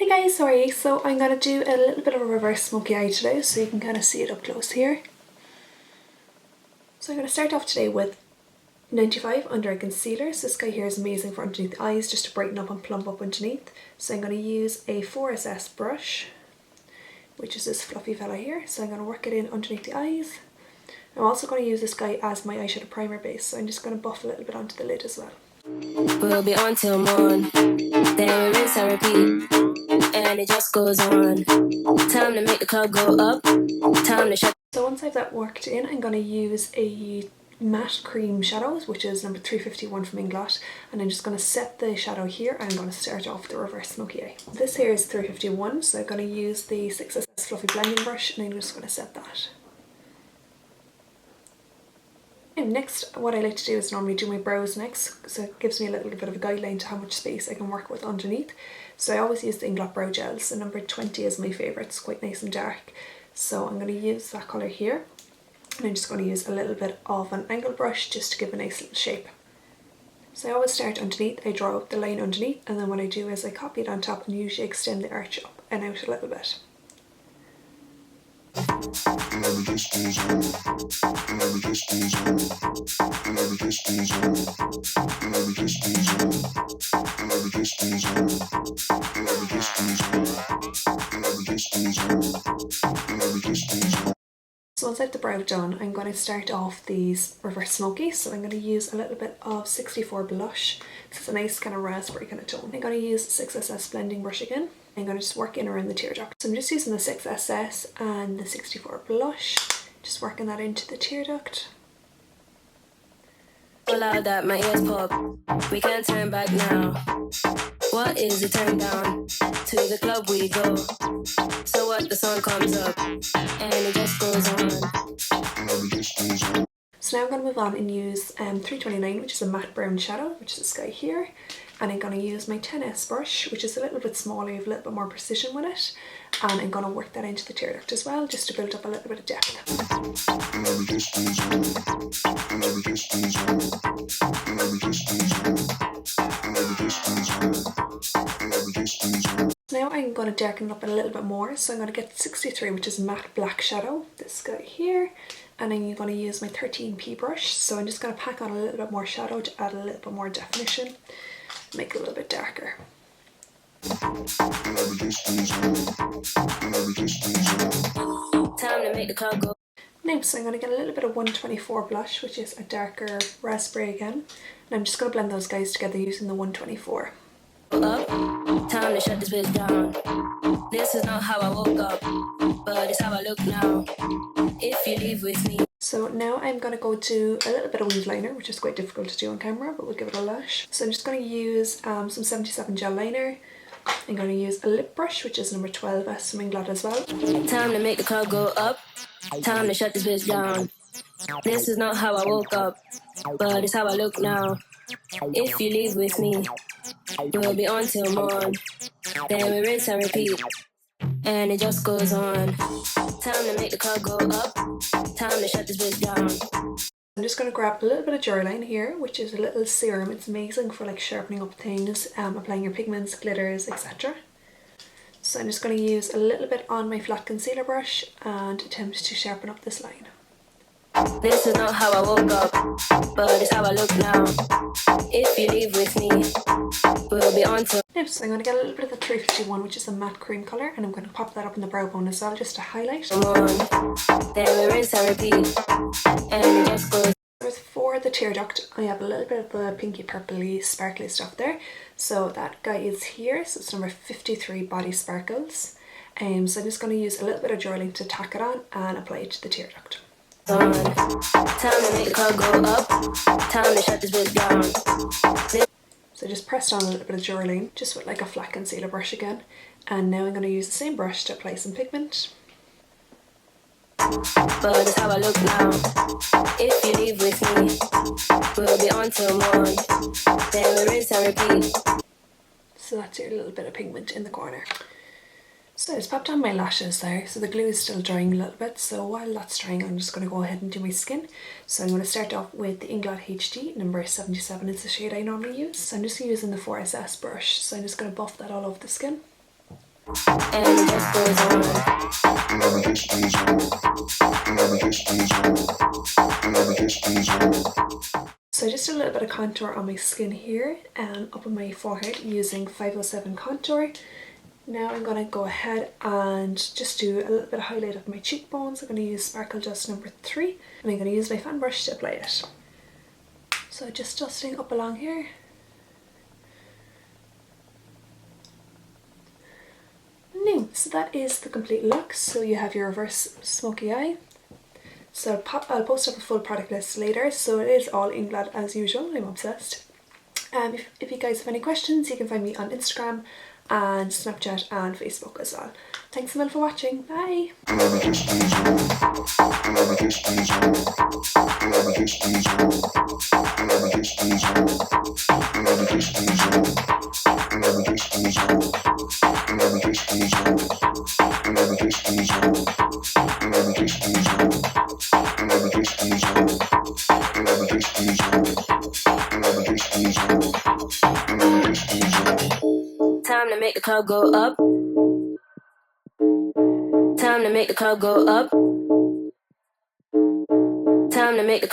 Hey guys, sorry, so I'm going to do a little bit of a reverse smoky eye today so you can kind of see it up close here. So I'm going to start off today with 95 under eye concealer. So this guy here is amazing for underneath the eyes, just to brighten up and plump up underneath. So I'm going to use a 4SS brush, which is this fluffy fella here. So I'm going to work it in underneath the eyes. I'm also going to use this guy as my eyeshadow primer base, so I'm just going to buff a little bit onto the lid as well. We'll be on till morn, then we rinse and repeat, and it just goes on. Time to make the club go up, time to shut. So once I've that worked in, I'm going to use a matte cream shadows, which is number 351 from INGLOT, and I'm just going to set the shadow here, and I'm going to start off the reverse smoky eye. This here is 351, so I'm going to use the 6SS fluffy blending brush, and I'm just going to set that. And next, what I like to do is normally do my brows next, so it gives me a little bit of a guideline to how much space I can work with underneath. So I always use the INGLOT brow gels, so number 20 is my favourite. It's quite nice and dark. So I'm going to use that colour here, and I'm just going to use a little bit of an angle brush just to give a nice little shape. So I always start underneath, I draw up the line underneath, and then what I do is I copy it on top and usually extend the arch up and out a little bit. So once I have the brow done, I'm going to start off these reverse smoky. So I'm going to use a little bit of 64 blush. This is a nice kind of raspberry kind of tone. I'm going to use 6SS blending brush again. I'm going to just work in around the tear duct. So I'm just using the 6SS and the 64 blush, just working that into the tear duct. So loud that my ears pop, we can't turn back now. What is the turn down? To the club we go. So what, the sun comes up, and it just goes on. So now I'm going to move on and use 329, which is a matte brown shadow, which is this guy here. And I'm going to use my 10S brush, which is a little bit smaller, I have a little bit more precision with it. And I'm going to work that into the tear duct as well, just to build up a little bit of depth. Now I'm going to darken it up a little bit more, so I'm going to get 63, which is matte black shadow, this guy here. And I'm going to use my 13P brush, so I'm just going to pack on a little bit more shadow to add a little bit more definition, make it a little bit darker. Time to make the club go. Now, so I'm going to get a little bit of 124 blush, which is a darker raspberry again, and I'm just going to blend those guys together using the 124. Up, time to shut this bitch down. This is not how I woke up, but it's how I look now. If you leave with me. So now I'm going to go do a little bit of weave liner, which is quite difficult to do on camera, but we'll give it a lash. So I'm just going to use some 77 gel liner. I'm going to use a lip brush, which is number 12S from INGLOT as well. Time to make the club go up, time to shut this bitch down. This is not how I woke up, but it's how I look now. If you leave with me, we'll be on till morn. Then we rinse and repeat, and it just goes on. Time to make the club go up, time to shut this bitch down. I'm just going to grab a little bit of Duraline here, which is a little serum. It's amazing for like sharpening up things, applying your pigments, glitters, etc. So I'm just going to use a little bit on my flat concealer brush and attempt to sharpen up this line. This is not how I woke up, but it's how I look now. If you leave with me, we'll be on to. Now, so I'm going to get a little bit of the 351, which is a matte cream colour, and I'm going to pop that up in the brow bone as well, just to highlight. Then we rinse and repeat, and it just goes. For the tear duct, I have a little bit of the pinky purpley sparkly stuff there. So that guy is here, so it's number 53 Body Sparkles. So I'm just going to use a little bit of Duraline to tack it on and apply it to the tear duct. Time to make the club go up, time to shut this bitch down. So I just pressed on a little bit of Duraline, just with like a flat concealer brush again. And now I'm going to use the same brush to apply some pigment. But it's how I look now. If you leave with me, we'll be on till morn. Then we rinse and repeat. So that's your little bit of pigment in the corner. So I just popped on my lashes there, so the glue is still drying a little bit, so while that's drying I'm just going to go ahead and do my skin. So I'm going to start off with the INGLOT HD, number 77 is the shade I normally use. So I'm just using the 4SS brush, so I'm just going to buff that all over the skin. and it just goes on. So just a little bit of contour on my skin here and up on my forehead using 507 contour. Now I'm going to go ahead and just do a little bit of highlight of my cheekbones. I'm going to use Sparkle Dust number 3 and I'm going to use my fan brush to apply it. So just dusting up along here. Now, so that is the complete look. So you have your reverse smoky eye. So I'll post up a full product list later. So it is all INGLOT as usual. I'm obsessed. If you guys have any questions, you can find me on Instagram and Snapchat and Facebook as well. Thanks a million for watching. Bye! Time to make the club go up. Time to make the club go up. Time to make the club